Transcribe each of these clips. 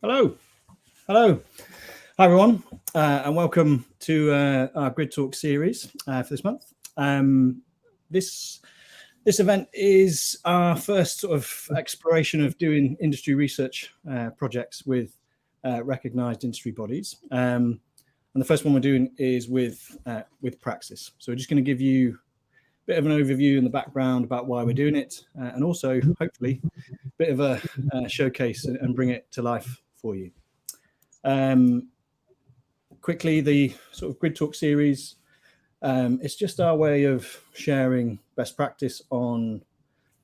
Hello. Hi, everyone, and welcome to our GRIDtalk series for this month. This event is our first sort of exploration of doing industry research projects with recognised industry bodies. And the first one we're doing is with Praxis. So we're just going to give you a bit of an overview and the background about why we're doing it, and also hopefully a bit of a showcase and bring it to life for you. Quickly, the sort of GRIDtalk series, it's just our way of sharing best practice on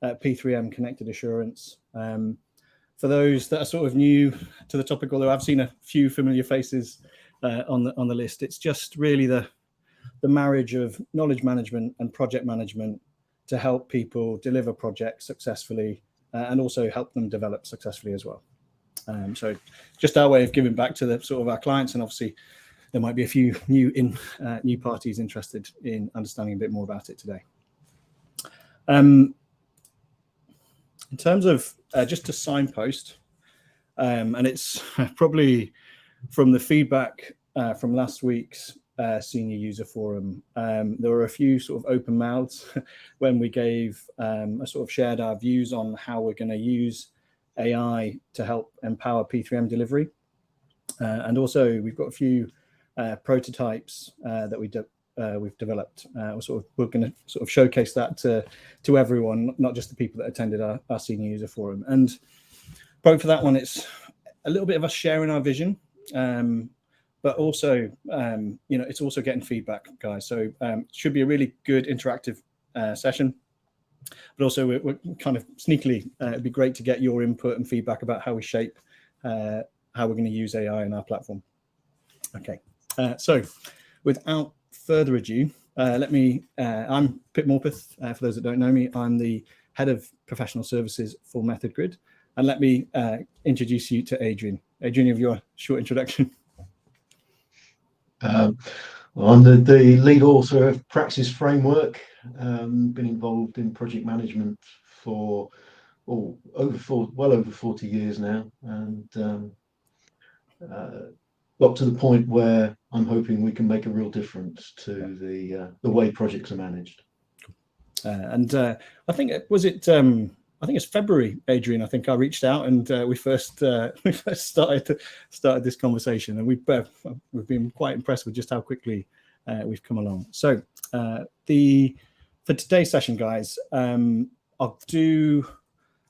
P3M connected assurance. For those that are sort of new to the topic, although I've seen a few familiar faces on the list, it's just really the marriage of knowledge management and project management to help people deliver projects successfully and also help them develop successfully as well. So just our way of giving back to the sort of our clients, and obviously there might be a few new parties interested in understanding a bit more about it today. In terms of just to signpost, and it's probably from the feedback from last week's senior user forum, there were a few sort of open mouths when we gave sort of shared our views on how we're going to use AI to help empower P3M delivery, and also we've got a few prototypes that we've developed. We're going to sort of showcase that to everyone, not just the people that attended our senior user forum. And probably for that one, it's a little bit of us sharing our vision, but also it's also getting feedback, guys. So it should be a really good interactive session. But also we're kind of sneakily, it'd be great to get your input and feedback about how we shape how we're going to use AI in our platform. Okay, so without further ado, I'm Pip Morpeth. For those that don't know me, I'm the head of professional services for Method Grid. And let me introduce you to Adrian. Adrian, you have your short introduction. I'm the lead author of Praxis Framework. Been involved in project management for well over 40 years now, and got to the point where I'm hoping we can make a real difference to the way projects are managed. I think I think it's February, Adrian. I think I reached out and we first started this conversation, and we've been quite impressed with just how quickly we've come along. So for today's session, guys, I'll do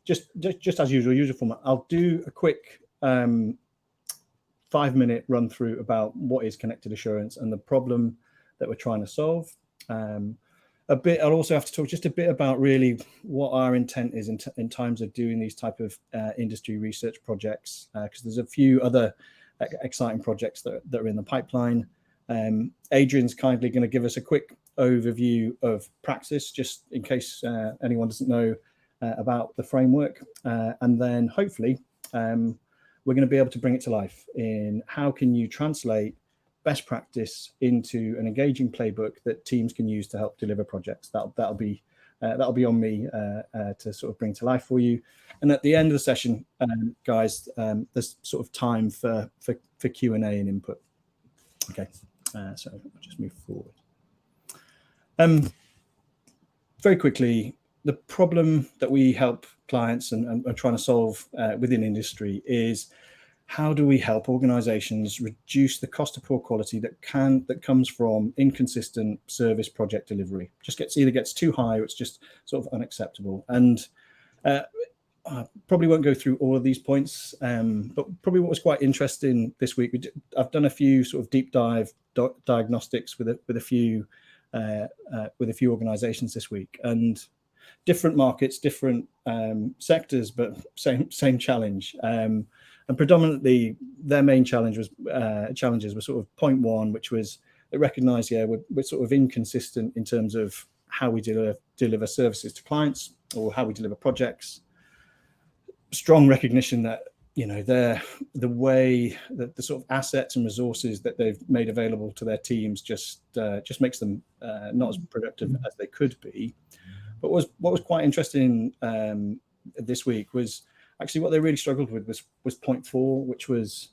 just as usual format. I'll do a quick 5-minute run through about what is connected assurance and the problem that we're trying to solve. I'll also have to talk just a bit about really what our intent is in terms of doing these type of industry research projects, because there's a few other exciting projects that are in the pipeline. Adrian's kindly going to give us a quick overview of Praxis, just in case anyone doesn't know about the framework, and then hopefully we're going to be able to bring it to life in how can you translate best practice into an engaging playbook that teams can use to help deliver projects. That'll be on me to sort of bring to life for you. And at the end of the session, guys, there's sort of time for Q&A and input. Okay, so I'll just move forward. Very quickly, the problem that we help clients and are trying to solve within industry is, how do we help organizations reduce the cost of poor quality that comes from inconsistent service project delivery? Either gets too high or it's just sort of unacceptable. And I probably won't go through all of these points, but probably what was quite interesting this week, I've done a few sort of deep dive diagnostics with a few organizations this week, and different markets, different sectors, but same challenge. And predominantly, their main challenges were sort of point one, which was they recognise, we're sort of inconsistent in terms of how we deliver services to clients or how we deliver projects. Strong recognition that the way that the sort of assets and resources that they've made available to their teams just makes them not as productive as they could be. But what was quite interesting this week was Actually, what they really struggled with was point 4, which was,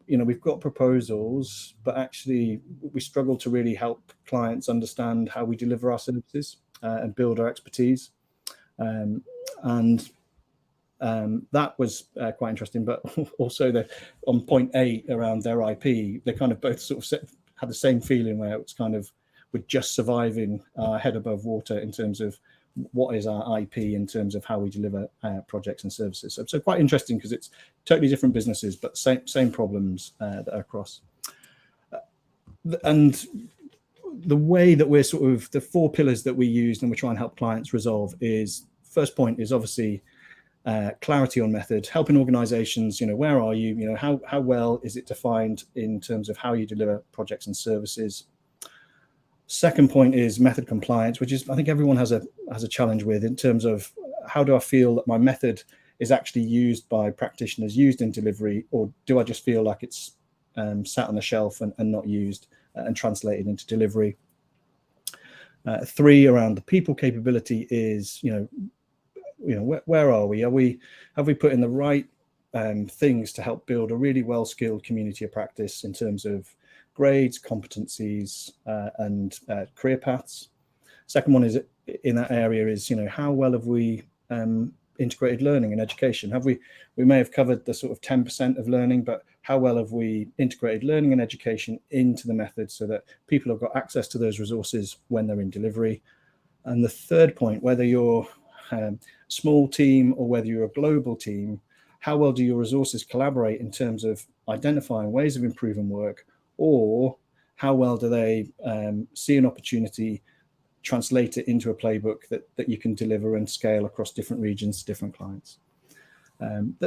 we've got proposals, but actually we struggle to really help clients understand how we deliver our services and build our expertise. And that was quite interesting. But also on point 8 around their IP, they kind of both sort of had the same feeling, where it's kind of, we're just surviving our head above water in terms of what is our IP in terms of how we deliver projects and services. So quite interesting, because it's totally different businesses, but same problems that are across. And the way that we're sort of, the 4 pillars that we use and we try and help clients resolve is, first point is obviously clarity on method, helping organizations, where are you, how well is it defined in terms of how you deliver projects and services. Second point is method compliance, which is, I think everyone has a challenge with, in terms of, how do I feel that my method is actually used by practitioners, used in delivery, or do I just feel like it's sat on the shelf and not used and translated into delivery. 3, around the people capability is, where are we? Have we put in the right things to help build a really well-skilled community of practice in terms of grades, competencies, and career paths. Second one is, in that area, is, how well have we integrated learning and education? We may have covered the sort of 10% of learning, but how well have we integrated learning and education into the method so that people have got access to those resources when they're in delivery? And the third point, whether you're a small team or whether you're a global team, how well do your resources collaborate in terms of identifying ways of improving work, or how well do they see an opportunity, translate it into a playbook that you can deliver and scale across different regions, different clients?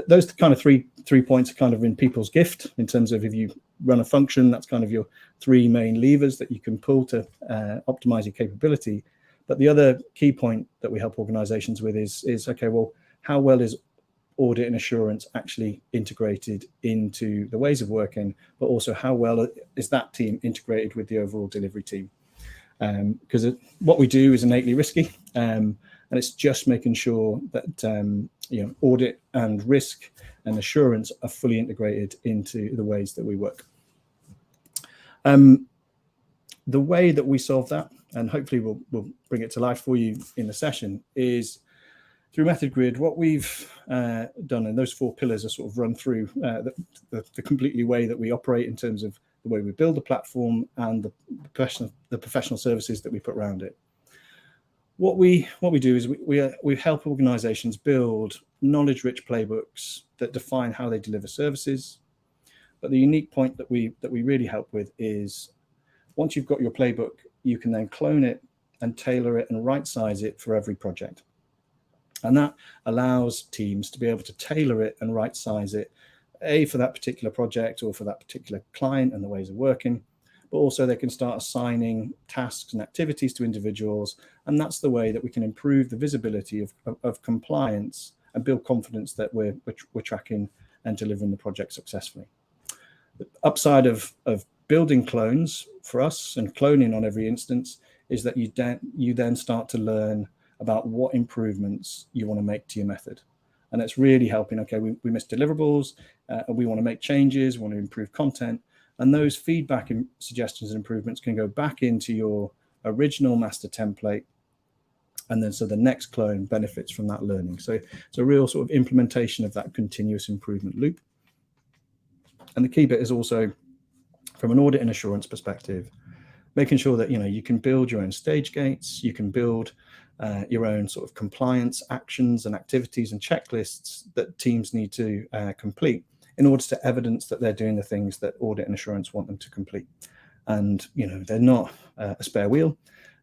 Those kind of three points are kind of in people's gift, in terms of, if you run a function, that's kind of your 3 main levers that you can pull to optimize your capability. But the other key point that we help organizations with is okay, well, how well is audit and assurance actually integrated into the ways of working, but also how well is that team integrated with the overall delivery team? Because what we do is innately risky, and it's just making sure that audit and risk and assurance are fully integrated into the ways that we work. The way that we solve that, and hopefully we'll bring it to life for you in the session, is through Method Grid. What we've done, and those 4 pillars are sort of run through the completely way that we operate in terms of the way we build the platform and the professional services that we put around it. What we do is we help organizations build knowledge-rich playbooks that define how they deliver services. But the unique point that we really help with is, once you've got your playbook, you can then clone it and tailor it and right-size it for every project. And that allows teams to be able to tailor it and right-size it, for that particular project or for that particular client and the ways of working, but also they can start assigning tasks and activities to individuals. And that's the way that we can improve the visibility of compliance and build confidence that we're tracking and delivering the project successfully. The upside of building clones for us, and cloning on every instance, is that you then start to learn about what improvements you want to make to your method. And it's really helping, okay, we missed deliverables, and we want to make changes, we want to improve content. And those feedback and suggestions and improvements can go back into your original master template. And then so the next clone benefits from that learning. So it's a real sort of implementation of that continuous improvement loop. And the key bit is also, from an audit and assurance perspective, making sure that you can build your own stage gates, you can build your own sort of compliance actions and activities and checklists that teams need to complete in order to evidence that they're doing the things that audit and assurance want them to complete. And they're not a spare wheel.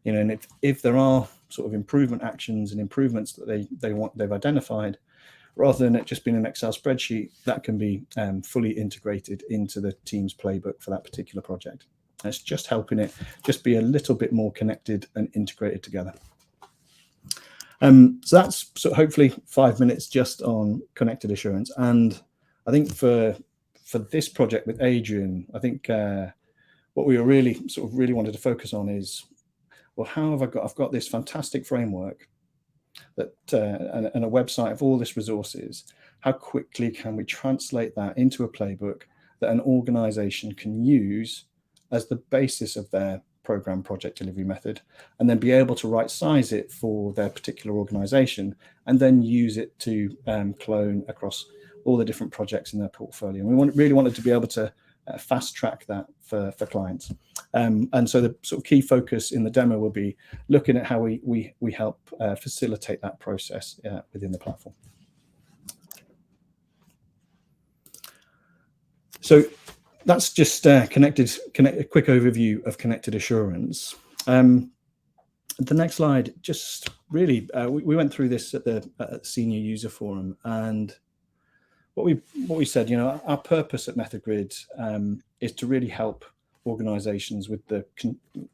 And if there are sort of improvement actions and improvements that they've identified, rather than it just being an Excel spreadsheet, that can be fully integrated into the team's playbook for that particular project. And it's just helping it just be a little bit more connected and integrated together. So that's hopefully 5 minutes just on connected assurance. And I think for this project with Adrian, I think what we were really wanted to focus on is, well, how have I've got this fantastic framework that and a website of all this resources. how quickly can we translate that into a playbook that an organization can use as the basis of their program project delivery method, and then be able to right size it for their particular organization, and then use it to clone across all the different projects in their portfolio. And we really wanted to be able to fast track that for clients. And so the sort of key focus in the demo will be looking at how we help facilitate that process within the platform. So that's just a quick overview of connected assurance. The next slide, just really, we went through this at the senior user forum, and what we said, our purpose at MethodGrid is to really help organizations with the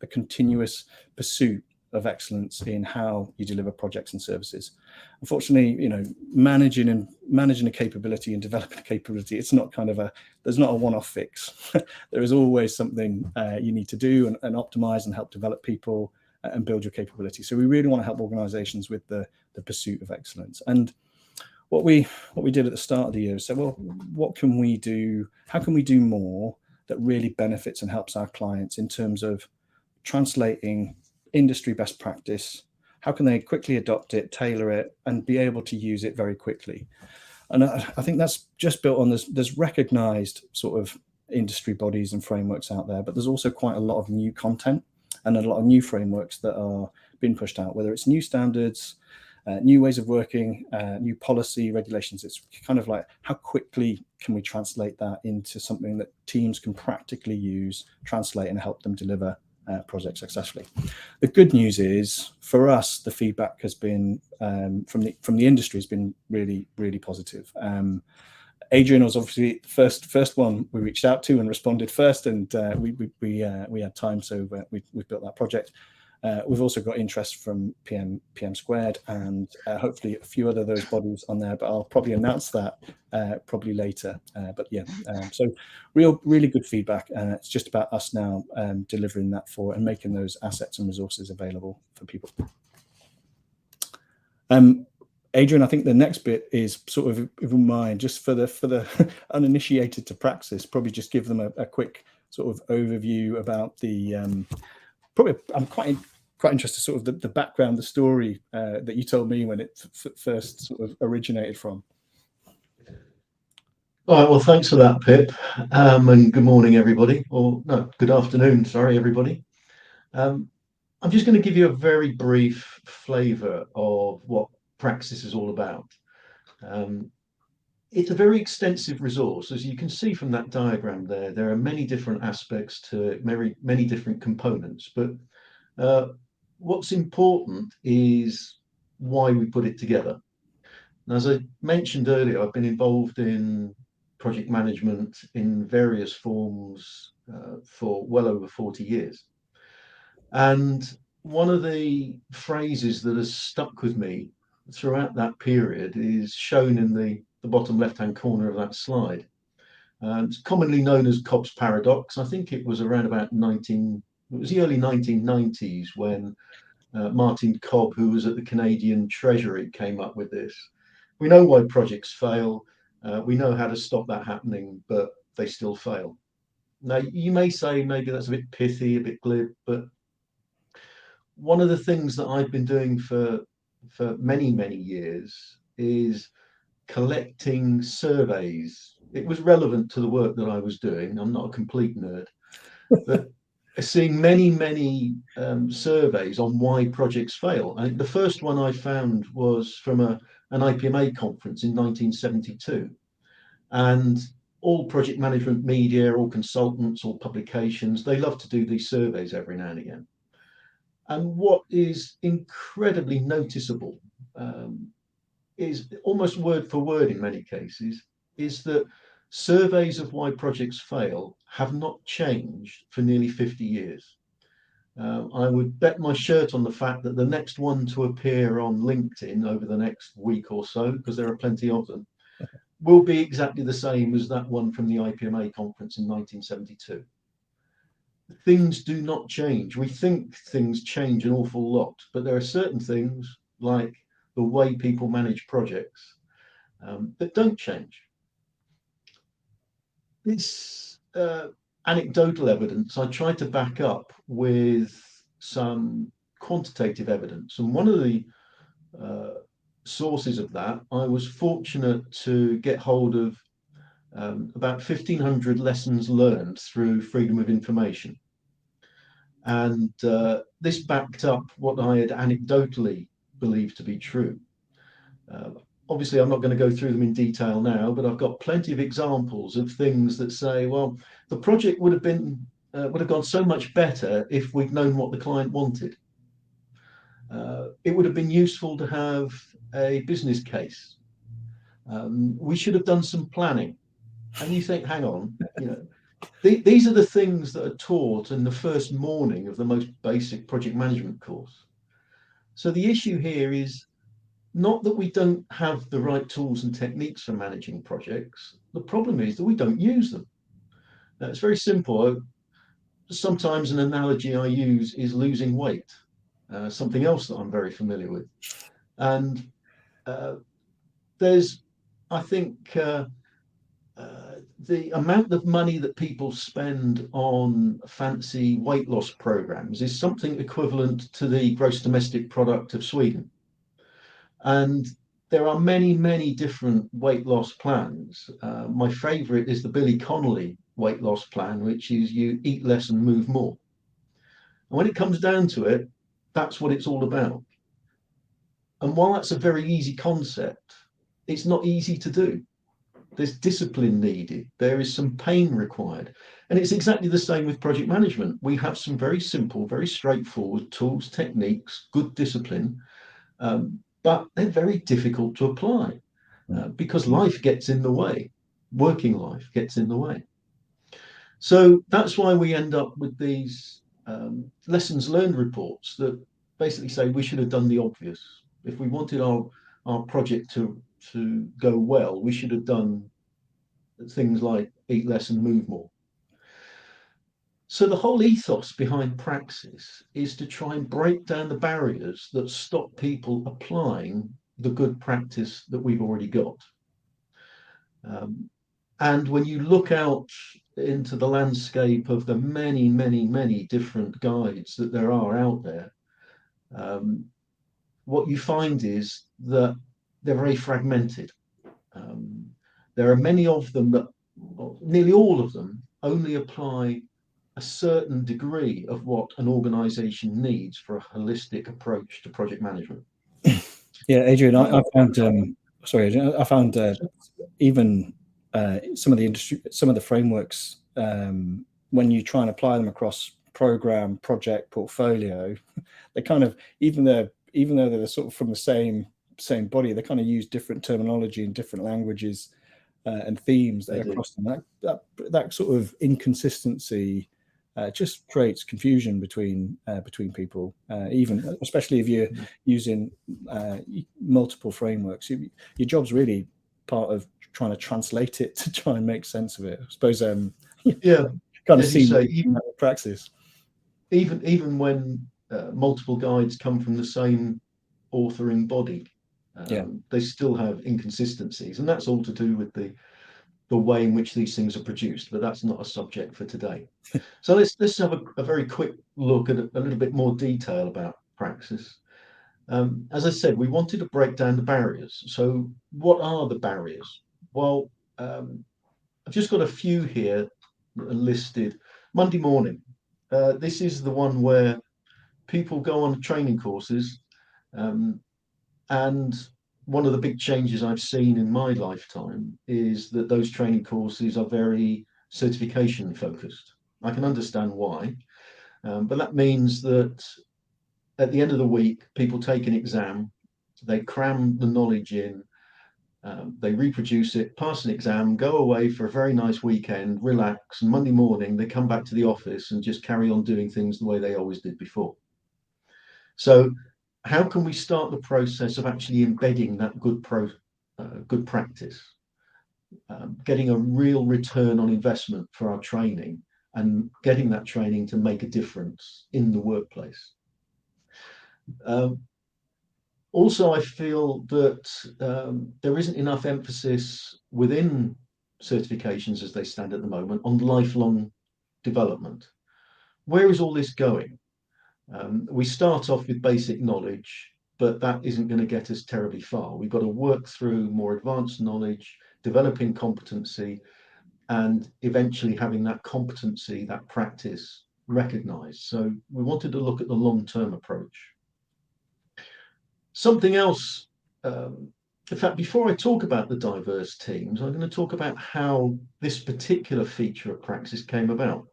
continuous pursuit of excellence in how you deliver projects and services. Unfortunately, managing a capability and developing a capability, it's not there's not a one-off fix. There is always something you need to do and optimize and help develop people and build your capability. So we really want to help organizations with the pursuit of excellence. And what we did at the start of the year is say, well, what can we do? How can we do more that really benefits and helps our clients in terms of translating industry best practice? How can they quickly adopt it, tailor it, and be able to use it very quickly? And I think that's just built on there's recognized sort of industry bodies and frameworks out there, but there's also quite a lot of new content and a lot of new frameworks that are being pushed out, whether it's new standards, new ways of working, new policy regulations. It's kind of like, how quickly can we translate that into something that teams can practically use, translate, and help them deliver projects successfully? The good news is, for us, the feedback has been from the industry has been really, really positive. Adrian was obviously the first one we reached out to and responded first, and we had time, so we built that project. We've also got interest from PM Squared and hopefully a few other of those bodies on there, but I'll probably announce that probably later. But yeah, so really good feedback. It's just about us now delivering that and making those assets and resources available for people. Adrian, I think the next bit is sort of, if you don't mind, just for the uninitiated to Praxis, probably just give them a quick sort of overview about the probably. I'm quite interested, sort of the background, the story that you told me when it first sort of originated from. All right, well, thanks for that, Pip, and good morning, everybody. Or no, good afternoon, sorry, everybody. I'm just going to give you a very brief flavour of what Praxis is all about. It's a very extensive resource. As you can see from that diagram there are many different aspects to it, many different components, but what's important is why we put it together. And as I mentioned earlier, I've been involved in project management in various forms for well over 40 years. And one of the phrases that has stuck with me throughout that period is shown in the bottom left-hand corner of that slide. It's commonly known as Cobb's paradox. I think it was around about it was the early 1990s when Martin Cobb, who was at the Canadian Treasury, came up with this. We know why projects fail. We know how to stop that happening, but they still fail. Now, you may say maybe that's a bit pithy, a bit glib, but one of the things that I've been doing for many, many years is collecting surveys. It was relevant to the work that I was doing. I'm not a complete nerd, but seeing many surveys on why projects fail. And the first one I found was from an IPMA conference in 1972. And all project management media, all consultants, all publications, they love to do these surveys every now and again. And what is incredibly noticeable is almost word for word in many cases, is that surveys of why projects fail have not changed for nearly 50 years. I would bet my shirt on the fact that the next one to appear on LinkedIn over the next week or so, because there are plenty of them, will be exactly the same as that one from the IPMA conference in 1972. Things do not change. We think things change an awful lot, but there are certain things like the way people manage projects, that don't change. This anecdotal evidence I tried to back up with some quantitative evidence, and one of the sources of that, I was fortunate to get hold of about 1,500 lessons learned through freedom of information. And this backed up what I had anecdotally believed to be true. Obviously, I'm not going to go through them in detail now, but I've got plenty of examples of things that say, well, the project would have gone so much better if we'd known what the client wanted. It would have been useful to have a business case. We should have done some planning. And you think, hang on, these are the things that are taught in the first morning of the most basic project management course. So the issue here is not that we don't have the right tools and techniques for managing projects. The problem is that we don't use them. Now, it's very simple. Sometimes an analogy I use is losing weight, something else that I'm very familiar with. And there's, I think, the amount of money that people spend on fancy weight loss programs is something equivalent to the gross domestic product of Sweden. And there are many, many different weight loss plans. My favorite is the Billy Connolly weight loss plan, which is you eat less and move more. And when it comes down to it, that's what it's all about. And while that's a very easy concept, it's not easy to do. There's discipline needed. There is some pain required. And it's exactly the same with project management. We have some very simple, very straightforward tools, techniques, good discipline, but they're very difficult to apply because life gets in the way. Working life gets in the way. So that's why we end up with these lessons learned reports that basically say we should have done the obvious. If we wanted our project to go well, we should have done things like eat less and move more. So the whole ethos behind Praxis is to try and break down the barriers that stop people applying the good practice that we've already got. And when you look out into the landscape of the many, many, many different guides that there are out there, what you find is that they're very fragmented. There are many of them that, nearly all of them, only apply a certain degree of what an organization needs for a holistic approach to project management. Yeah, Adrian, I found even some of the frameworks, when you try and apply them across program, project, portfolio, they kind of, even though they're sort of from the same body, they kind of use different terminology and different languages and themes that are across them. That sort of inconsistency just creates confusion between people, even especially if you're using multiple frameworks. Your job's really part of trying to translate it to try and make sense of it. I suppose kind of see that Praxis. Even when multiple guides come from the same authoring body, they still have inconsistencies, and that's all to do with the way in which these things are produced, but that's not a subject for today. So let's have a very quick look at a little bit more detail about Praxis. As I said, we wanted to break down the barriers. So what are the barriers? Well, I've just got a few here listed. Monday morning. This is the one where people go on training courses, and one of the big changes I've seen in my lifetime is that those training courses are very certification focused. I can understand why, but that means that at the end of the week, people take an exam, they cram the knowledge in, they reproduce it, pass an exam, go away for a very nice weekend, relax, and Monday morning they come back to the office and just carry on doing things the way they always did before. So how can we start the process of actually embedding that good practice, getting a real return on investment for our training and getting that training to make a difference in the workplace? Also, I feel that there isn't enough emphasis within certifications as they stand at the moment on lifelong development. Where is all this going? We start off with basic knowledge, but that isn't going to get us terribly far. We've got to work through more advanced knowledge, developing competency, and eventually having that competency, that practice recognized. So we wanted to look at the long-term approach. Something else, in fact, before I talk about the diverse teams, I'm going to talk about how this particular feature of Praxis came about.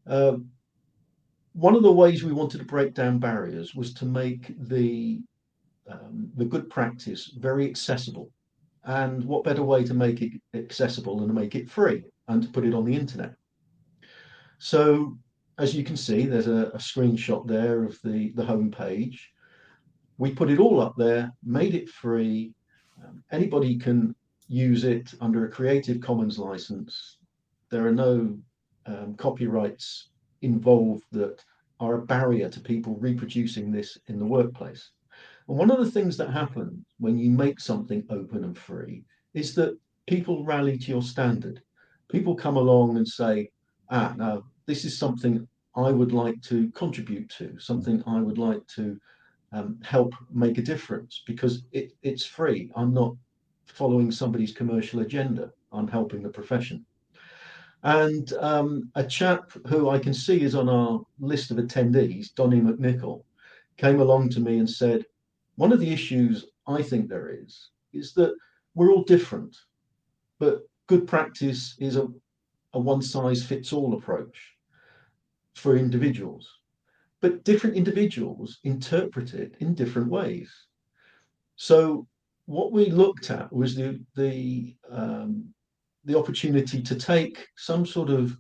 One of the ways we wanted to break down barriers was to make the good practice very accessible. And what better way to make it accessible than to make it free and to put it on the internet? So as you can see, there's a screenshot there of the home page. We put it all up there, made it free. Anybody can use it under a Creative Commons license. There are no copyrights involved that are a barrier to people reproducing this in the workplace. And one of the things that happens when you make something open and free is that people rally to your standard. People come along and say, now this is something I would like to contribute to, something I would like to help make a difference, because it's free. I'm not following somebody's commercial agenda. I'm helping the profession. And a chap who I can see is on our list of attendees, Donnie McNichol, came along to me and said, one of the issues I think there is that we're all different, but good practice is a one-size-fits-all approach for individuals. But different individuals interpret it in different ways. So what we looked at was the opportunity to take some sort of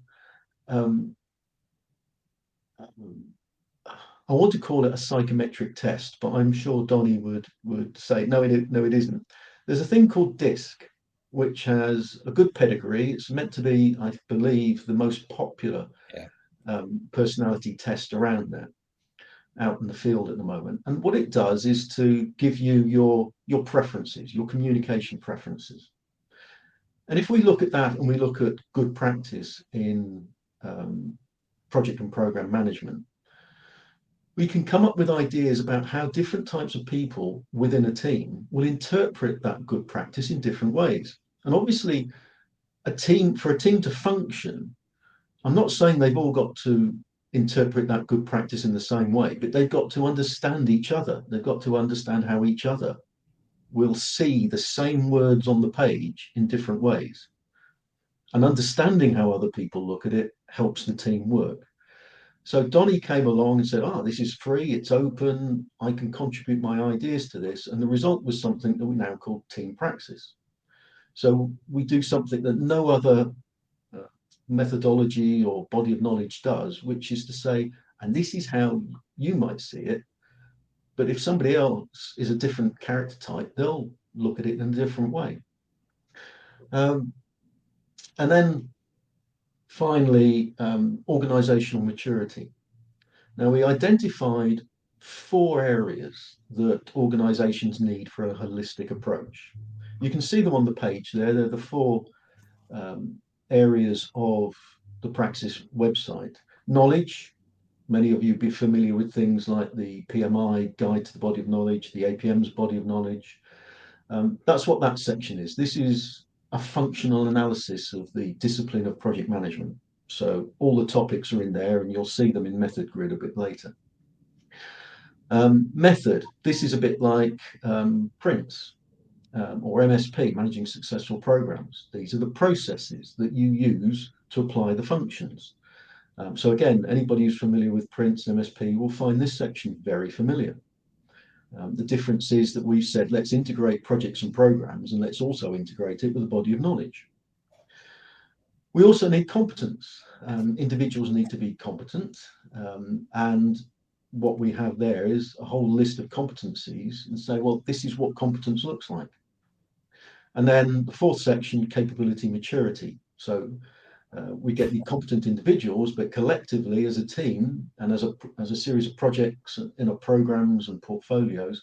I want to call it a psychometric test, but I'm sure Donnie would say no, it isn't. There's a thing called DISC, which has a good pedigree. It's meant to be, I believe, the most popular personality test around there, out in the field at the moment. And what it does is to give you your preferences, your communication preferences. And if we look at that and we look at good practice in project and program management, we can come up with ideas about how different types of people within a team will interpret that good practice in different ways. And obviously, for a team to function, I'm not saying they've all got to interpret that good practice in the same way, but they've got to understand each other. They've got to understand how each other will see the same words on the page in different ways. And understanding how other people look at it helps the team work. So Donnie came along and said, this is free, it's open, I can contribute my ideas to this. And the result was something that we now call Team Praxis. So we do something that no other methodology or body of knowledge does, which is to say, and this is how you might see it, but if somebody else is a different character type, they'll look at it in a different way. And then finally, organizational maturity. Now, we identified 4 areas that organizations need for a holistic approach. You can see them on the page there. They're the 4 areas of the Praxis website. Knowledge. Many of you will be familiar with things like the PMI, Guide to the Body of Knowledge, the APM's Body of Knowledge. That's what that section is. This is a functional analysis of the discipline of project management. So all the topics are in there, and you'll see them in Method Grid a bit later. Method. This is a bit like PRINCE or MSP, Managing Successful Programs. These are the processes that you use to apply the functions. So again, anybody who's familiar with PRINCE and MSP will find this section very familiar. The difference is that we've said, let's integrate projects and programs, and let's also integrate it with a body of knowledge. We also need competence. Individuals need to be competent. And what we have there is a whole list of competencies and say, well, this is what competence looks like. And then the 4th section, capability maturity. So we get the competent individuals, but collectively as a team and as a series of projects in our programs and portfolios,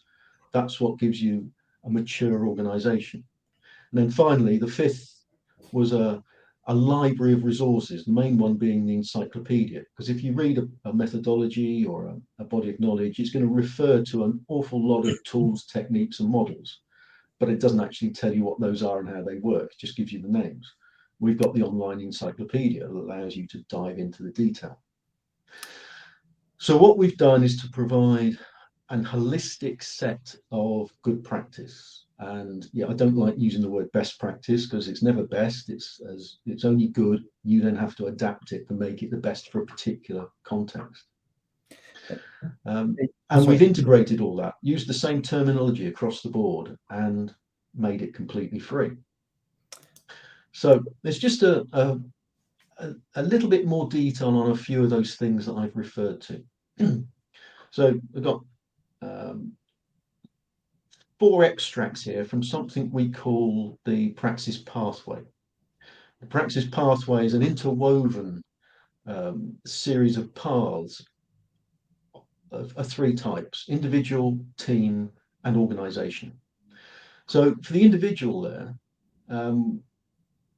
That's what gives you a mature organization. And then finally, the fifth was a library of resources, the main one being the encyclopedia. Because if you read a methodology or a body of knowledge, it's going to refer to an awful lot of tools, techniques, and models, but it doesn't actually tell you what those are and how they work. It just gives you the names. We've got the online encyclopedia that allows you to dive into the detail. So what we've done is to provide an holistic set of good practice. And yeah, I don't like using the word best practice because it's never best. It's only good. You then have to adapt it to make it the best for a particular context. And we've integrated all that, used the same terminology across the board, and made it completely free. So there's just a little bit more detail on a few of those things that I've referred to. So we've got 4 extracts here from something we call the Praxis pathway. The Praxis pathway is an interwoven series of paths of 3 types: individual, team, and organization. So for the individual there,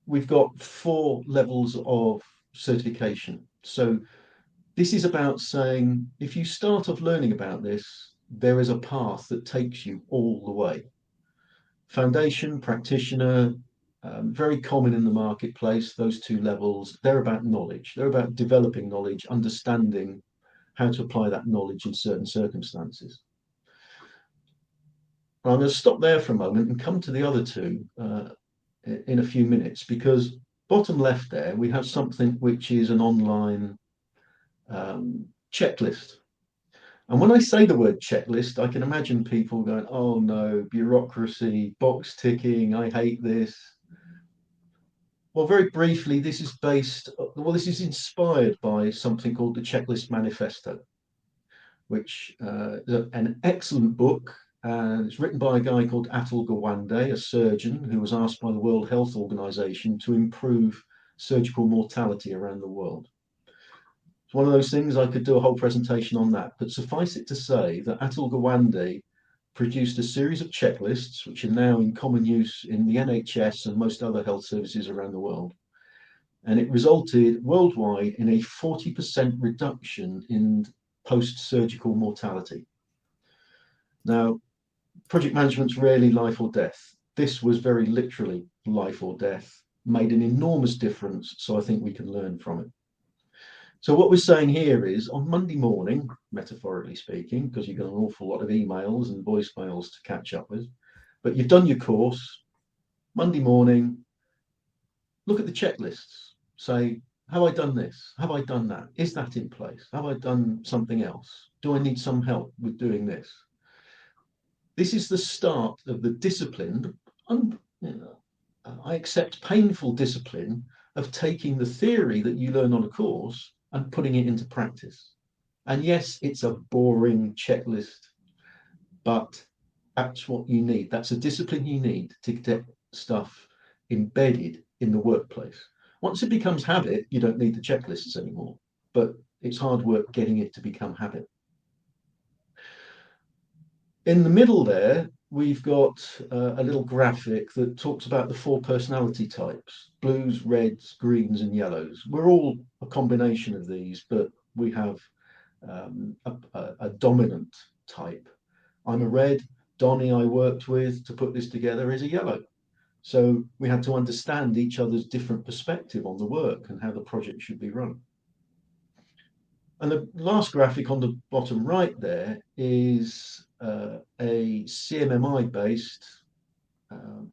we've got 4 levels of certification. So this is about saying, if you start off learning about this, there is a path that takes you all the way. Foundation, practitioner, very common in the marketplace, those 2 levels. They're about knowledge. They're about developing knowledge, understanding how to apply that knowledge in certain circumstances. I'm going to stop there for a moment and come to the other 2 in a few minutes, because bottom left there, we have something which is an online checklist. And when I say the word checklist, I can imagine people going, oh no, bureaucracy, box ticking, I hate this. Well, very briefly, this is inspired by something called the Checklist Manifesto, which is an excellent book. And it's written by a guy called Atul Gawande, a surgeon who was asked by the World Health Organization to improve surgical mortality around the world. It's one of those things I could do a whole presentation on that, but suffice it to say that Atul Gawande produced a series of checklists which are now in common use in the NHS and most other health services around the world. And it resulted worldwide in a 40% reduction in post-surgical mortality. Now, project management's rarely life or death. This was very literally life or death, made an enormous difference, so I think we can learn from it. So what we're saying here is, on Monday morning, metaphorically speaking, because you've got an awful lot of emails and voicemails to catch up with, but you've done your course, Monday morning, look at the checklists. Say, have I done this? Have I done that? Is that in place? Have I done something else? Do I need some help with doing this? This is the start of the discipline, I accept painful discipline, of taking the theory that you learn on a course and putting it into practice. And yes, it's a boring checklist, but that's what you need. That's a discipline you need to get stuff embedded in the workplace. Once it becomes habit, you don't need the checklists anymore, but it's hard work getting it to become habit. In the middle there, we've got a little graphic that talks about the 4 personality types: blues, reds, greens, and yellows. We're all a combination of these, but we have a dominant type. I'm a red. Donnie, I worked with to put this together, is a yellow. So we had to understand each other's different perspective on the work and how the project should be run. And the last graphic on the bottom right there is a CMMI-based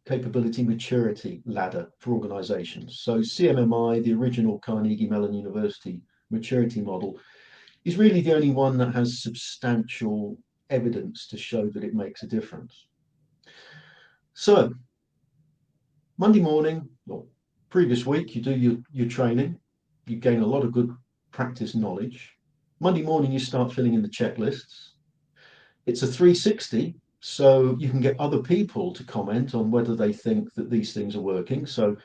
capability maturity ladder for organizations. So CMMI, the original Carnegie Mellon University maturity model, is really the only one that has substantial evidence to show that it makes a difference. So Monday morning, or previous week, you do your training, you gain a lot of good practice knowledge. Monday morning, you start filling in the checklists. It's a 360, so you can get other people to comment on whether they think that these things are working. So,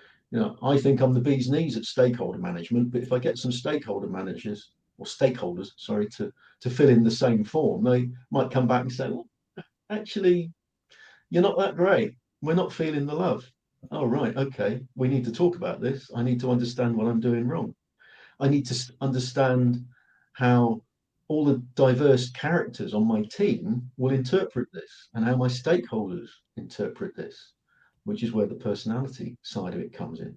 I think I'm the bee's knees at stakeholder management, but if I get some stakeholder managers or stakeholders, sorry, to fill in the same form, they might come back and say, well, actually, you're not that great. We're not feeling the love. Oh, right. Okay. We need to talk about this. I need to understand what I'm doing wrong. I need to understand how all the diverse characters on my team will interpret this and how my stakeholders interpret this, which is where the personality side of it comes in.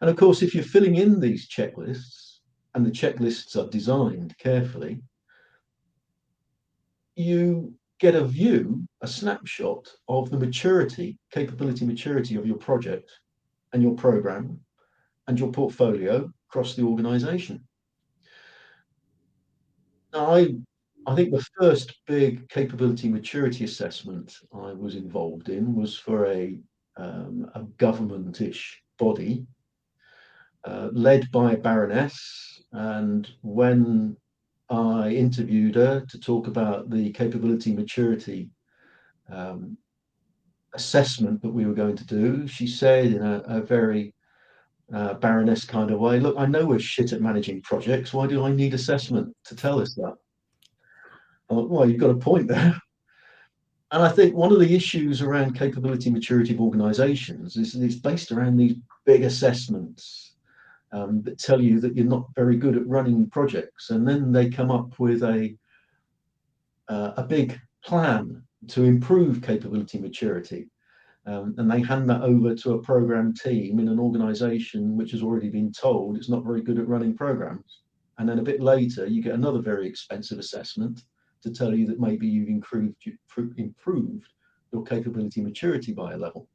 And of course, if you're filling in these checklists and the checklists are designed carefully, you get a view, a snapshot of the maturity, capability maturity of your project and your program and your portfolio across the organization. I think the first big capability maturity assessment I was involved in was for a government-ish body led by a baroness. And when I interviewed her to talk about the capability maturity assessment that we were going to do, she said in a very baroness kind of way, look, I know we're shit at managing projects. Why do I need assessment to tell us that? I thought, well, you've got a point there. And I think one of the issues around capability maturity of organizations is it's based around these big assessments that tell you that you're not very good at running projects. And then they come up with a big plan to improve capability maturity. And they hand that over to a program team in an organization which has already been told it's not very good at running programs. And then a bit later, you get another very expensive assessment to tell you that maybe you've improved your capability maturity by a level.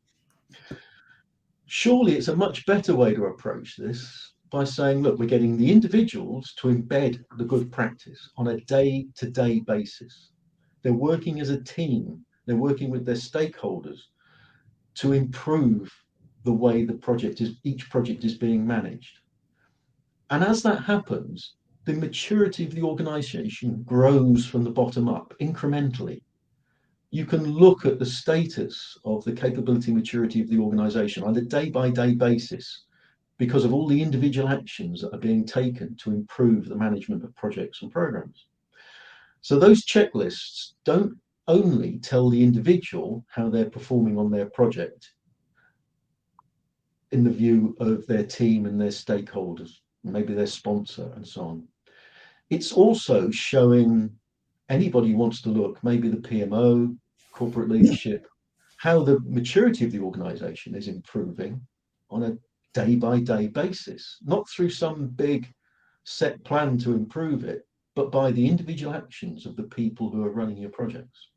Surely it's a much better way to approach this by saying, look, we're getting the individuals to embed the good practice on a day-to-day basis. They're working as a team. They're working with their stakeholders to improve the way each project is being managed. And as that happens, the maturity of the organization grows from the bottom up incrementally. You can look at the status of the capability maturity of the organization on a day-by-day basis because of all the individual actions that are being taken to improve the management of projects and programs. So those checklists don't only tell the individual how they're performing on their project in the view of their team and their stakeholders, maybe their sponsor and so on. It's also showing anybody who wants to look, maybe the PMO, corporate leadership, how the maturity of the organization is improving on a day-by-day basis, not through some big set plan to improve it, but by the individual actions of the people who are running your projects.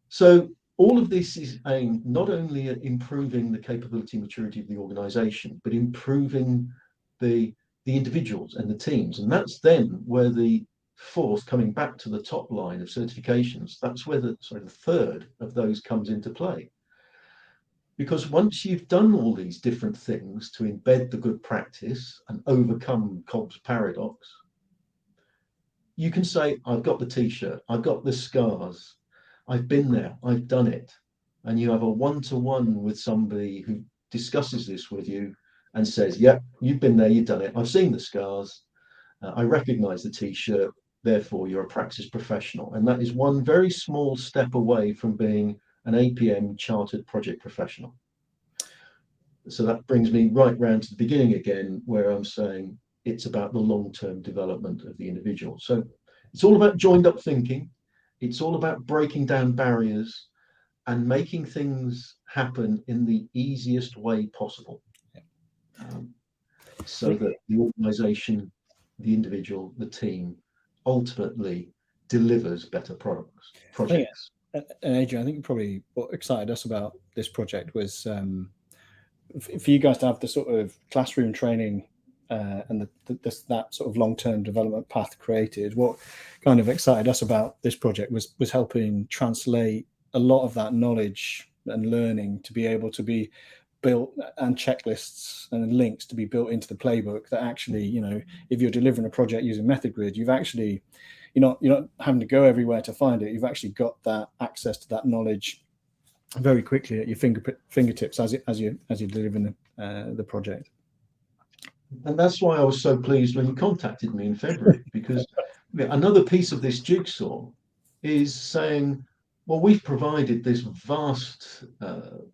So all of this is aimed not only at improving the capability maturity of the organization, but improving the individuals and the teams. And that's then where the fourth, coming back to the top line of certifications, that's where the third of those comes into play. Because once you've done all these different things to embed the good practice and overcome Cobb's paradox, you can say, I've got the t-shirt, I've got the scars, I've been there, I've done it. And you have a one-to-one with somebody who discusses this with you and says, yep, you've been there, you've done it. I've seen the scars. I recognize the t-shirt. Therefore, you're a Praxis professional. And that is one very small step away from being an APM chartered project professional. So that brings me right round to the beginning again, where I'm saying it's about the long-term development of the individual. So it's all about joined up thinking. It's all about breaking down barriers and making things happen in the easiest way possible. So that the organization, projects, the individual, the team ultimately delivers better projects. And Adrian, I think probably what excited us about this project was for you guys to have the sort of classroom training and that sort of long-term development path created. What kind of excited us about this project was helping translate a lot of that knowledge and learning to be able to be built, and checklists and links to be built into the playbook that actually, you know, if you're delivering a project using Method Grid, you're not having to go everywhere to find it. You've actually got that access to that knowledge very quickly at your fingertips as you're delivering the project. And that's why I was so pleased when you contacted me in February, because another piece of this jigsaw is saying, well, we've provided this vast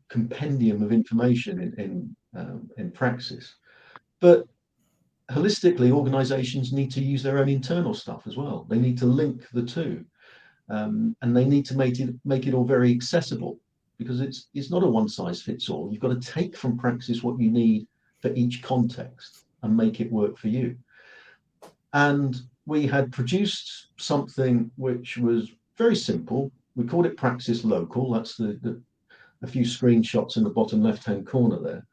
compendium of information in Praxis, but holistically, organizations need to use their own internal stuff as well. They need to link the two, and they need to make it all very accessible, because it's not a one size fits all. You've got to take from Praxis what you need for each context and make it work for you. And we had produced something which was very simple. We called it Praxis Local. That's a few screenshots in the bottom left-hand corner there,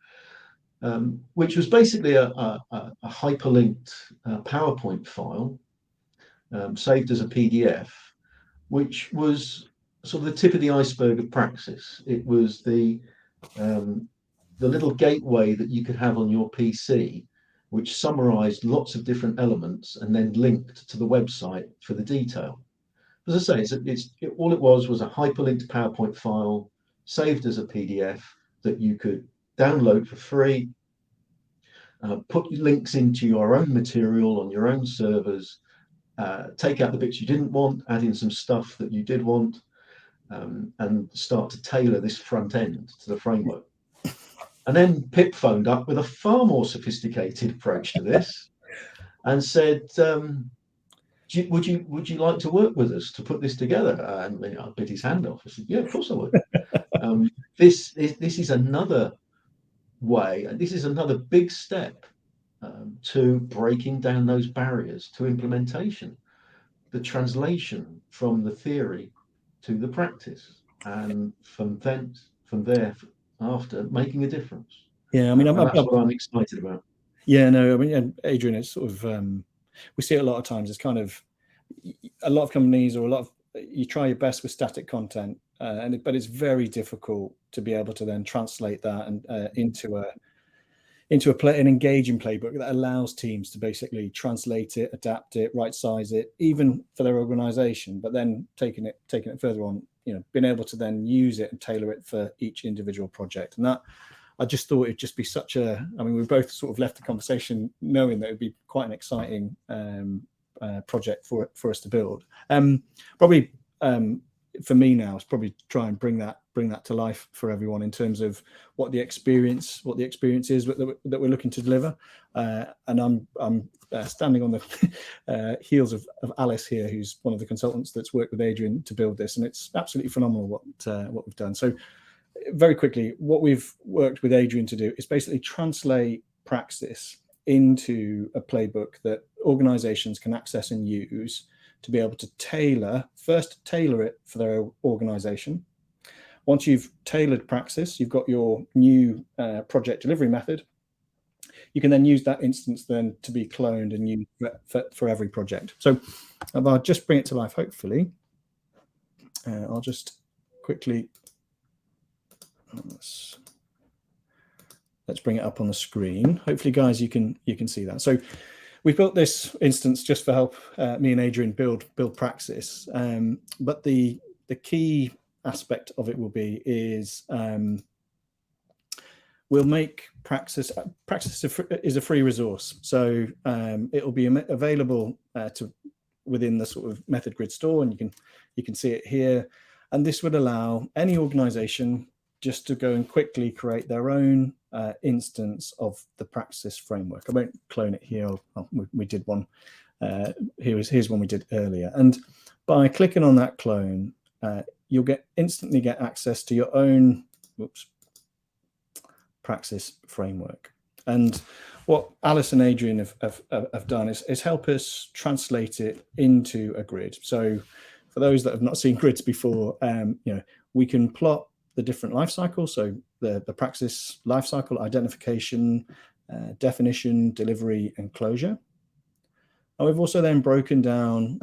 which was basically a hyperlinked PowerPoint file, saved as a PDF, which was sort of the tip of the iceberg of Praxis. It was the little gateway that you could have on your PC, which summarized lots of different elements and then linked to the website for the detail. As I say, all it was a hyperlinked PowerPoint file saved as a PDF that you could download for free, put links into your own material on your own servers, take out the bits you didn't want, add in some stuff that you did want, and start to tailor this front end to the framework. And then Pip phoned up with a far more sophisticated approach to this and said, would you like to work with us to put this together? And I bit his hand off. I said, yeah, of course I would. This is another way, and this is another big step to breaking down those barriers to implementation, the translation from the theory to the practice, and from there after making a difference. Yeah, I mean, and that's what I'm excited about. Yeah, no, I mean, Adrian, it's sort of we see it a lot of times. It's kind of a lot of companies, or you try your best with static content, but it's very difficult to be able to then translate that and into an engaging playbook that allows teams to basically translate it, adapt it, right size it, even for their organization. But then taking it further on, being able to then use it and tailor it for each individual project. And that, I just thought it'd just be we both sort of left the conversation knowing that it'd be quite an exciting project for us to build. Probably for me now is probably try and bring that to life for everyone in terms of what the experience is that we're looking to deliver. And I'm standing on the heels of Alice here, who's one of the consultants that's worked with Adrian to build this, and it's absolutely phenomenal what we've done. So very quickly, what we've worked with Adrian to do is basically translate Praxis into a playbook that organizations can access and use to be able to tailor it for their organization. Once you've tailored Praxis, you've got your new project delivery method. You can then use that instance then to be cloned and used for every project. So if I'll just bring it to life, hopefully, I'll just quickly, let's bring it up on the screen. Hopefully, guys, you can see that. So we've built this instance just for help me and Adrian build Praxis. But the key aspect of it will be is we'll make Praxis is a free resource. So it will be available within the sort of method grid store, and you can see it here. And this would allow any organization just to go and quickly create their own instance of the Praxis framework. I won't clone it here. We did one. Here's one we did earlier. And by clicking on that clone, you'll instantly get access to your own Praxis framework. And what Alice and Adrian have done is help us translate it into a grid. So for those that have not seen grids before, we can plot the different life cycles. So the Praxis life cycle: identification, definition, delivery, and closure. And we've also then broken down,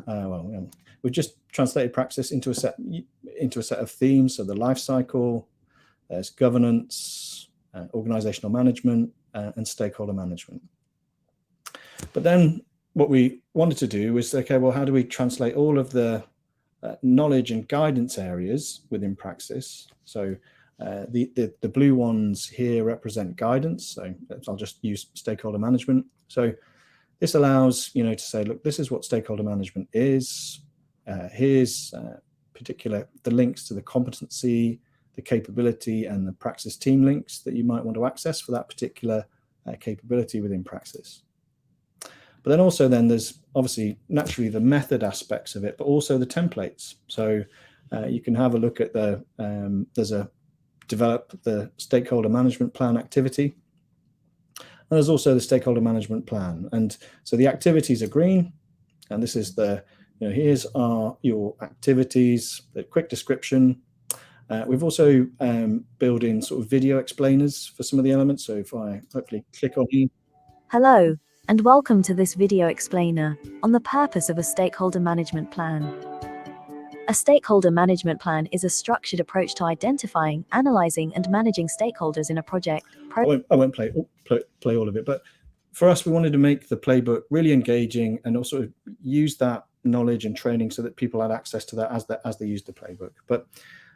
we've just translated Praxis into a set of themes. So the life cycle, there's governance, organizational management, and stakeholder management. But then what we wanted to do was, okay, well, how do we translate all of the knowledge and guidance areas within Praxis? So the blue ones here represent guidance. So I'll just use stakeholder management. So this allows, to say, look, this is what stakeholder management is. here's the links to the competency, the capability, and the Praxis team links that you might want to access for that particular capability within Praxis. But then also there's obviously naturally the method aspects of it, but also the templates. So you can have a look at there's a develop the stakeholder management plan activity. And there's also the stakeholder management plan. And so the activities are green. And this is here's your activities, the quick description. We've also built in sort of video explainers for some of the elements. So if I hopefully click on here. Hello, and welcome to this video explainer on the purpose of a stakeholder management plan. A stakeholder management plan is a structured approach to identifying, analyzing, and managing stakeholders in a project. I won't play all of it, but for us, we wanted to make the playbook really engaging and also use that knowledge and training so that people had access to that as they use the playbook. But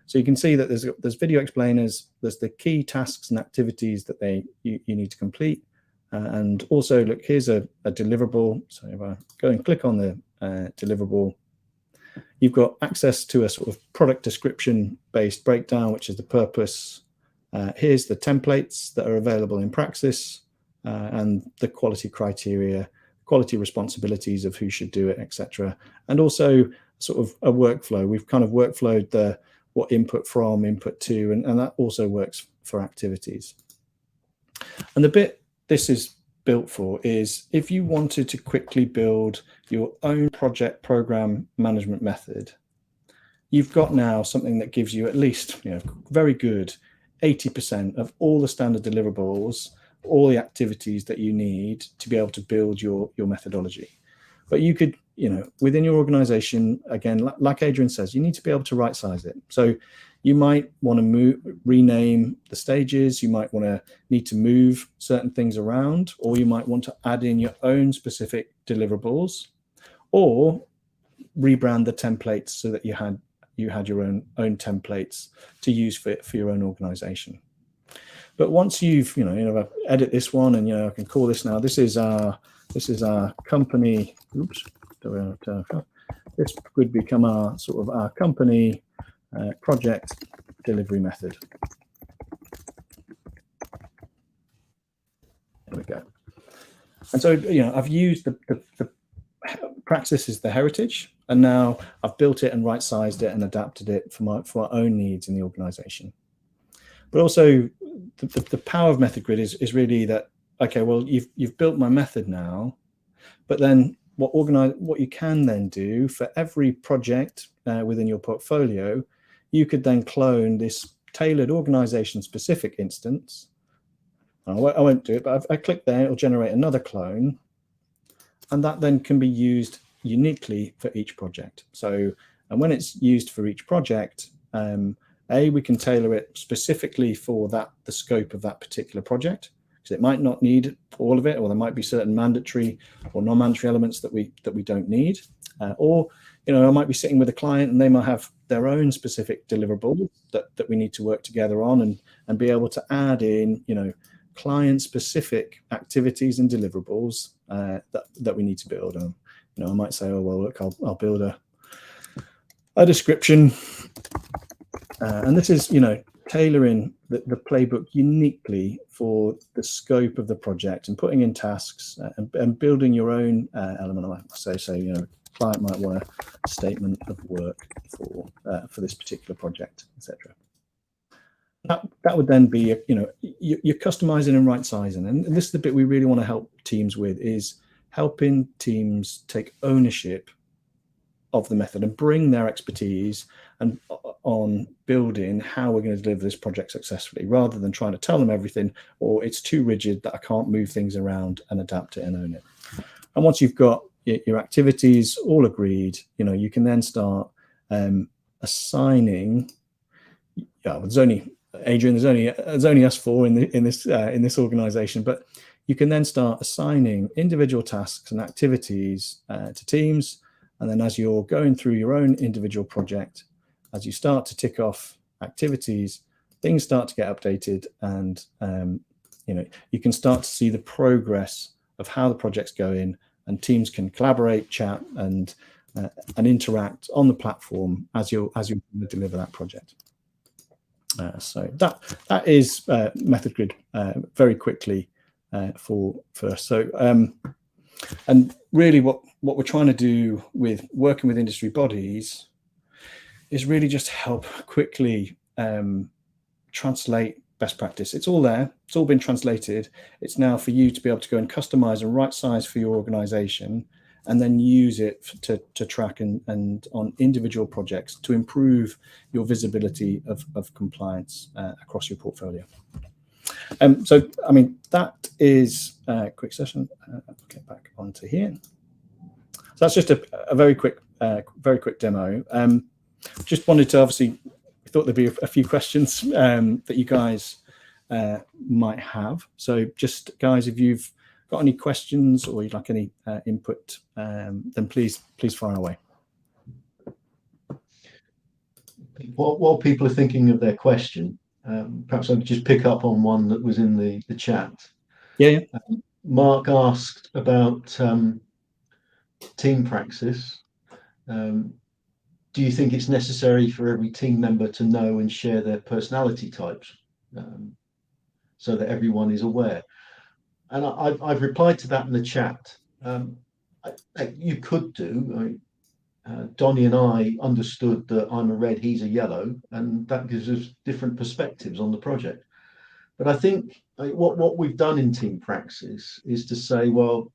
so you can see that there's video explainers, there's the key tasks and activities that you need to complete, and also look, here's a deliverable. So if I go and click on the deliverable, you've got access to a sort of product description based breakdown, which is the purpose. Here's the templates that are available in Praxis, and the quality criteria, quality responsibilities of who should do it, etc. And also sort of a workflow. We've kind of workflowed what input from, input to, and that also works for activities. And the bit this is built for is if you wanted to quickly build your own project program management method, you've got now something that gives you at least very good 80% of all the standard deliverables, all the activities that you need to be able to build your methodology. But you could, within your organization, again, like Adrian says, you need to be able to right size it. So you might want to rename the stages, you might need to move certain things around, or you might want to add in your own specific deliverables, or rebrand the templates so that you had your own templates to use for your own organization. But once you've edit this one, and I can call this now. This is our company. Oops, this would become our company project delivery method. There we go. And so I've used the Praxis is the heritage, and now I've built it and right-sized it and adapted it for our own needs in the organization. But also the power of Method Grid is really that, okay, well, you've built my method now, but then what you can then do for every project within your portfolio, you could then clone this tailored organization specific instance. I won't do it, but I click there, it'll generate another clone, and that then can be used uniquely for each project. So, and when it's used for each project, we can tailor it specifically for the scope of that particular project, because it might not need all of it, or there might be certain mandatory or non-mandatory elements that we don't need, or I might be sitting with a client and they might have their own specific deliverable that we need to work together on, and be able to add in client-specific activities and deliverables that we need to build. I might say, oh well, look, I'll build a description, and this is tailoring the playbook uniquely for the scope of the project, and putting in tasks and building your own element. I might say, client might want a statement of work for this particular project, etc. That would then be you're customizing and right sizing, and this is the bit we really want to help teams with, is helping teams take ownership of the method and bring their expertise and on building how we're going to deliver this project successfully, rather than trying to tell them everything, or it's too rigid that I can't move things around and adapt it and own it. And once you've got your activities all agreed, you can then start assigning. There's only Adrian. There's only us four in this organization, but you can then start assigning individual tasks and activities to teams. And then as you're going through your own individual project, as you start to tick off activities, things start to get updated, and you can start to see the progress of how the project's going, and teams can collaborate, chat, and and interact on the platform as you deliver that project. So that is Method Grid very quickly for us. So and really what we're trying to do with working with industry bodies is really just help quickly translate best practice. It's all there. It's all been translated. It's now for you to be able to go and customize and right size for your organization, and then use it to track and on individual projects to improve your visibility of compliance across your portfolio. So, I mean, that is a quick session. I'll get back onto here. So that's just a very quick demo. Just wanted to obviously, thought there'd be a few questions that you guys might have. So just guys, if you've got any questions or you'd like any input, then please fire away. While people are thinking of their question, perhaps I could just pick up on one that was in the chat. Yeah. Mark asked about team Praxis. Do you think it's necessary for every team member to know and share their personality types so that everyone is aware? And I've replied to that in the chat. You could do. Donnie and I understood that I'm a red, he's a yellow, and that gives us different perspectives on the project. But I think what we've done in Team Praxis is to say, well,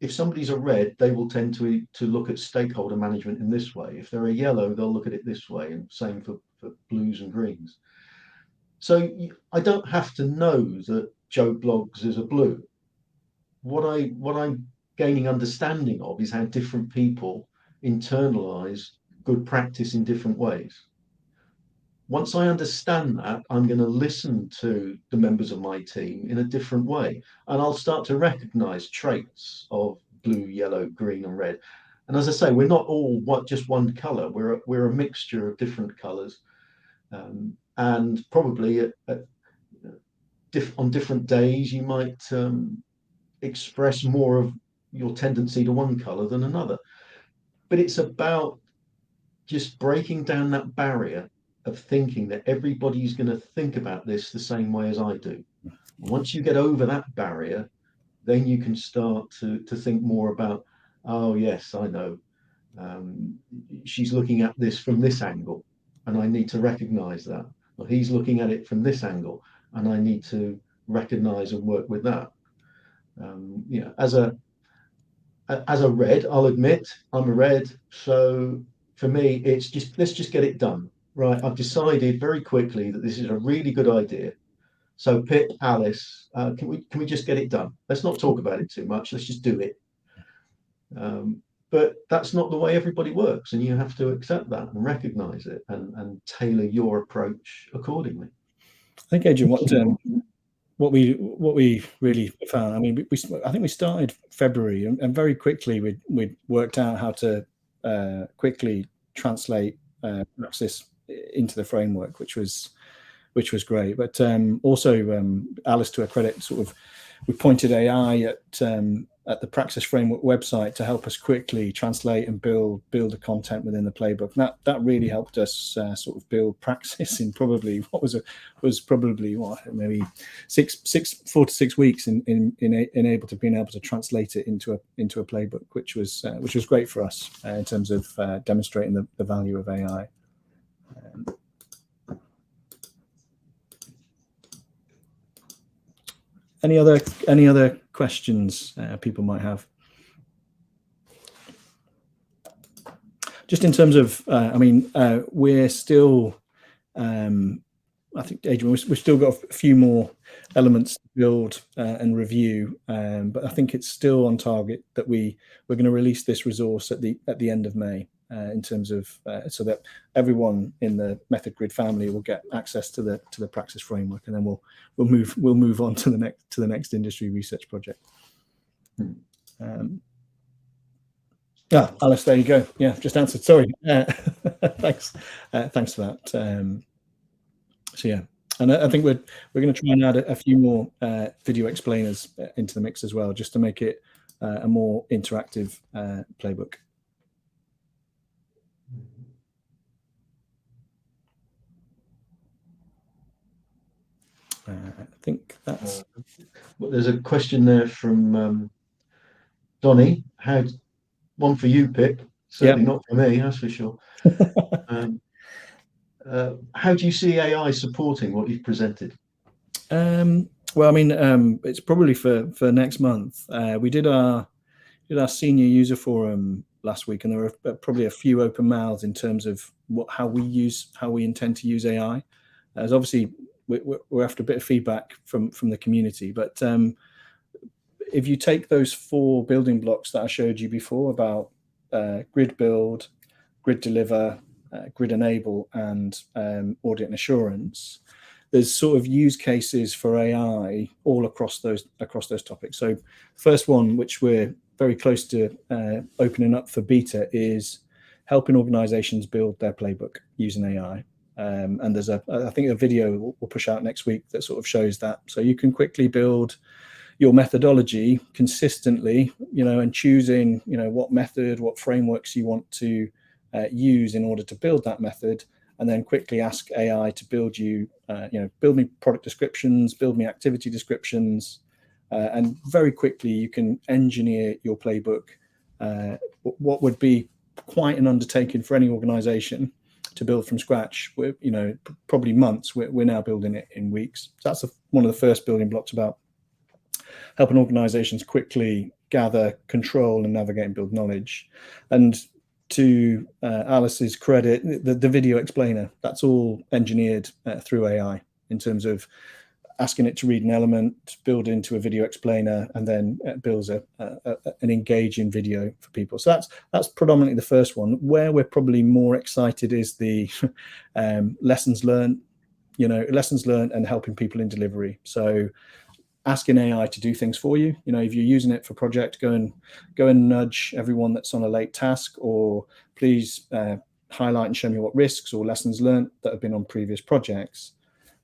if somebody's a red, they will tend to look at stakeholder management in this way. If they're a yellow, they'll look at it this way, and same for blues and greens. So I don't have to know that Joe Bloggs is a blue. What I'm gaining understanding of is how different people internalize good practice in different ways. Once I understand that, I'm going to listen to the members of my team in a different way, and I'll start to recognize traits of blue, yellow, green, and red. And as I say, we're not all just one color. We're a mixture of different colors, and probably on different days you might express more of your tendency to one color than another. But it's about just breaking down that barrier of thinking that everybody's going to think about this the same way as I do. Once you get over that barrier, then you can start to think more about, oh yes, I know, she's looking at this from this angle, and I need to recognize that. Or he's looking at it from this angle, and I need to recognize and work with that. You know, as a red, I'll admit I'm a red, so for me it's just, let's just get it done. Right, I've decided very quickly that this is a really good idea. So Pip, Alice, can we just get it done? Let's not talk about it too much. Let's just do it. But that's not the way everybody works, and you have to accept that and recognize it and tailor your approach accordingly. I think, Adrian, what we really found, I mean, I think we started February, and very quickly we worked out how to quickly translate Praxis into the framework, which was great. But also, Alice, to her credit, sort of, we pointed AI at the Praxis Framework website to help us quickly translate and build the content within the playbook. And that really helped us sort of build Praxis in probably what was probably maybe 4 to 6 weeks in being able to translate it into a playbook, which was great for us in terms of demonstrating the value of AI. Any other questions people might have? Just in terms of, I mean, we're still, I think, Adrian, we've still got a few more elements to build and review, but I think it's still on target that we're going to release this resource at the end of May. In terms of so that everyone in the Method Grid family will get access to the Praxis framework, and then we'll move on to the next industry research project. Alice, there you go. Yeah, just answered. Sorry. Thanks for that. So yeah, and I think we're going to try and add a few more video explainers into the mix as well, just to make it a more interactive playbook. I think that's... Well, there's a question there from Donny. One for you, Pip. Certainly not for me, that's for sure. How do you see AI supporting what you've presented? Well, I mean, it's probably for next month. We did our senior user forum last week, and there were probably a few open mouths in terms of how we intend to use AI. As obviously we're after a bit of feedback from the community, but if you take those 4 building blocks that I showed you before about grid build, grid deliver, grid enable, and audit and assurance, there's sort of use cases for AI all across those topics. So first one, which we're very close to opening up for beta, is helping organizations build their playbook using AI. And there's I think a video we'll push out next week that sort of shows that. So you can quickly build your methodology consistently, and choosing, what method, what frameworks you want to use in order to build that method, and then quickly ask AI to build build me product descriptions, build me activity descriptions, and very quickly you can engineer your playbook. What would be quite an undertaking for any organization to build from scratch, probably months, we're now building it in weeks. So that's one of the first building blocks about helping organizations quickly gather, control, and navigate and build knowledge. And to Alice's credit, the video explainer, that's all engineered through AI in terms of asking it to read an element, build into a video explainer, and then builds an engaging video for people. So that's predominantly the first one. Where we're probably more excited is the lessons learned, and helping people in delivery. So asking AI to do things for you. If you're using it for project, go and nudge everyone that's on a late task, or please highlight and show me what risks or lessons learned that have been on previous projects.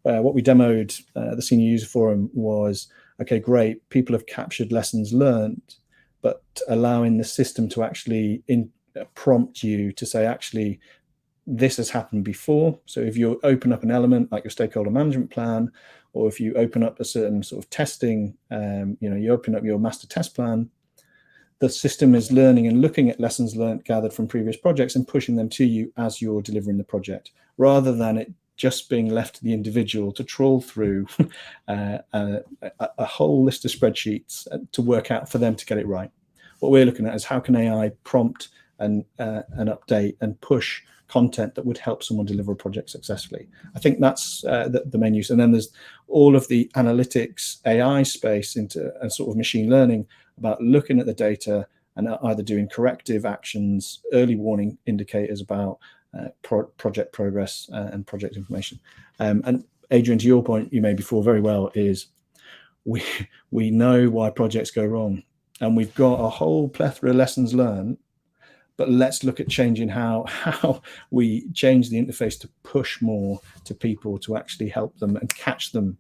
What we demoed the senior user forum was, okay, great, people have captured lessons learned, but allowing the system to actually prompt you to say, actually, this has happened before. So if you open up an element like your stakeholder management plan, or if you open up a certain sort of testing, you open up your master test plan, the system is learning and looking at lessons learned gathered from previous projects and pushing them to you as you're delivering the project, rather than it just being left to the individual to trawl through a whole list of spreadsheets to work out for them to get it right. What we're looking at is how can AI prompt and update and push content that would help someone deliver a project successfully. I think that's the main use. And then there's all of the analytics AI space into and sort of machine learning about looking at the data and either doing corrective actions, early warning indicators about project progress and project information. And Adrian, to your point you made before very well, is we know why projects go wrong, and we've got a whole plethora of lessons learned, but let's look at changing how we change the interface to push more to people to actually help them and catch them,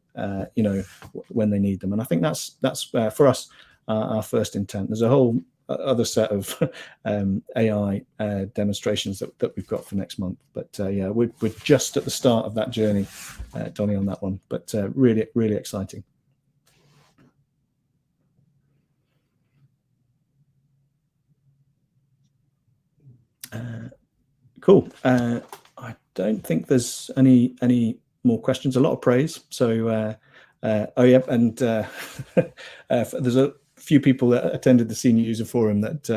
when they need them. And I think that's for us our first intent. There's a whole other set of AI demonstrations that we've got for next month. But yeah, we're just at the start of that journey, Donny, on that one. But really, really exciting. Cool. I don't think there's any more questions. A lot of praise. So, oh yeah, and there's a few people that attended the senior user forum that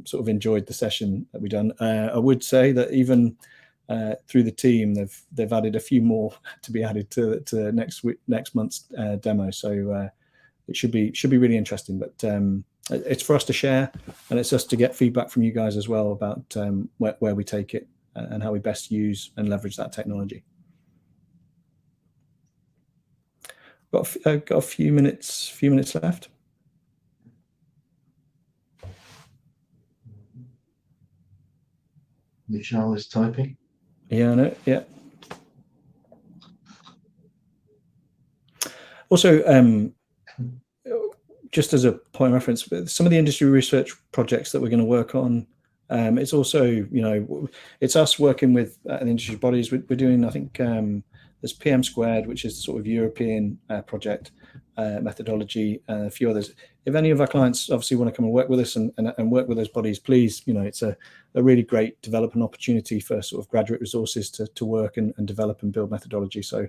sort of enjoyed the session that we done. I would say that even through the team, they've added a few more to be added to next month's demo. So it should be really interesting. But it's for us to share, and it's us to get feedback from you guys as well about where we take it and how we best use and leverage that technology. Got a few minutes left. Michelle is typing. Yeah, I know. Yeah. Also, just as a point of reference, some of the industry research projects that we're going to work on, it's also, it's us working with the industry bodies. We're doing, I think, There's PM Squared, which is the sort of European project methodology, and a few others. If any of our clients obviously want to come and work with us and work with those bodies, please, it's a really great development opportunity for sort of graduate resources to work and develop and build methodology. So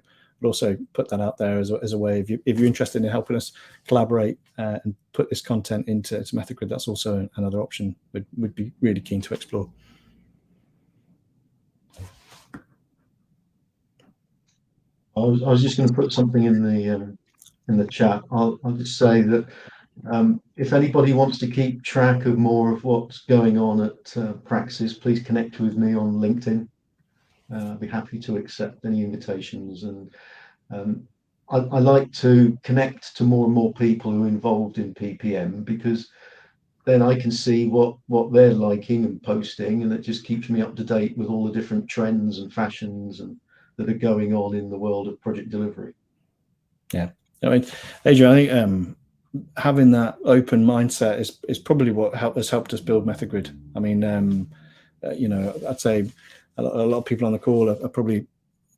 I'll also put that out there as a way, if you're interested in helping us collaborate and put this content into MethodGrid, that's also another option we'd be really keen to explore. I was just going to put something in the chat. I'll just say that if anybody wants to keep track of more of what's going on at Praxis, please connect with me on LinkedIn. I'll be happy to accept any invitations, and I like to connect to more and more people who are involved in PPM, because then I can see what they're liking and posting, and it just keeps me up to date with all the different trends and fashions and that are going on in the world of project delivery. Yeah, I mean, Adrian, I think having that open mindset is probably what has helped us build MethodGrid. I mean, I'd say a lot of people on the call are probably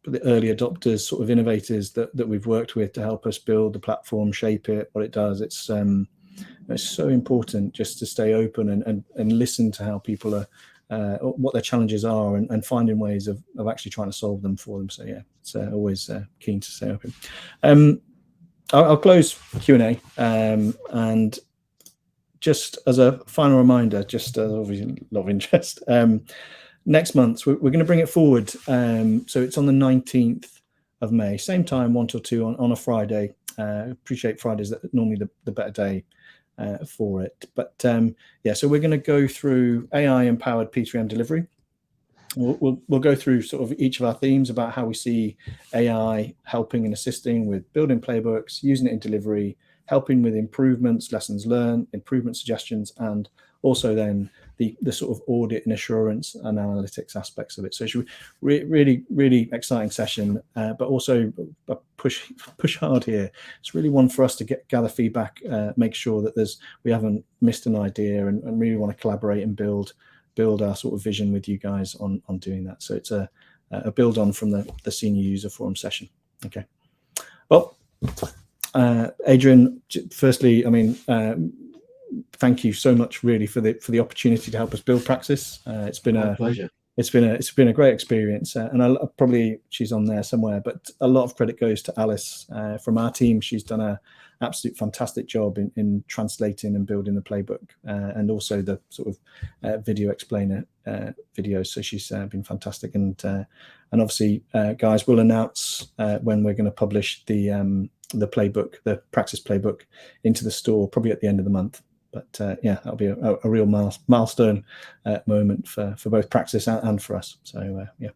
the early adopters, sort of innovators that we've worked with to help us build the platform, shape it, what it does. It's so important just to stay open and listen to how people are, what their challenges are, and finding ways of actually trying to solve them for them. So yeah, it's always keen to stay open. I'll close Q&A, and just as a final reminder, just obviously a lot of interest, next month we're going to bring it forward. So it's on the 19th of May, same time, 1 till 2 on a Friday. Appreciate Fridays, normally the better day for it. But yeah, so we're going to go through AI empowered P3M delivery. We'll go through sort of each of our themes about how we see AI helping and assisting with building playbooks, using it in delivery, helping with improvements, lessons learned, improvement suggestions, and also then the sort of audit and assurance and analytics aspects of it. So it's really, really exciting session, but also push hard here. It's really one for us to gather feedback, make sure that we haven't missed an idea, and really want to collaborate and build our sort of vision with you guys on doing that. So it's a build on from the senior user forum session. Okay. Well, Adrian, firstly, I mean, thank you so much really for the opportunity to help us build Praxis. It's been a pleasure. It's been a great experience, and probably she's on there somewhere, but a lot of credit goes to Alice from our team. She's done an absolute fantastic job in translating and building the playbook, and also the sort of video explainer videos. So she's been fantastic, and obviously, guys, we'll announce when we're going to publish the playbook, the Praxis playbook, into the store probably at the end of the month. But yeah, that'll be a real milestone moment for both Praxis and for us. So yeah,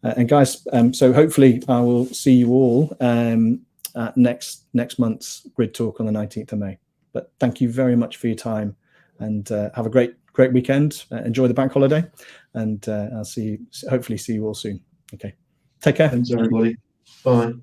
and guys, so hopefully I will see you all at next month's GRIDtalk on the 19th of May. But thank you very much for your time, and have a great weekend. Enjoy the bank holiday, and I'll hopefully see you all soon. Okay, take care. Thanks everybody. Bye.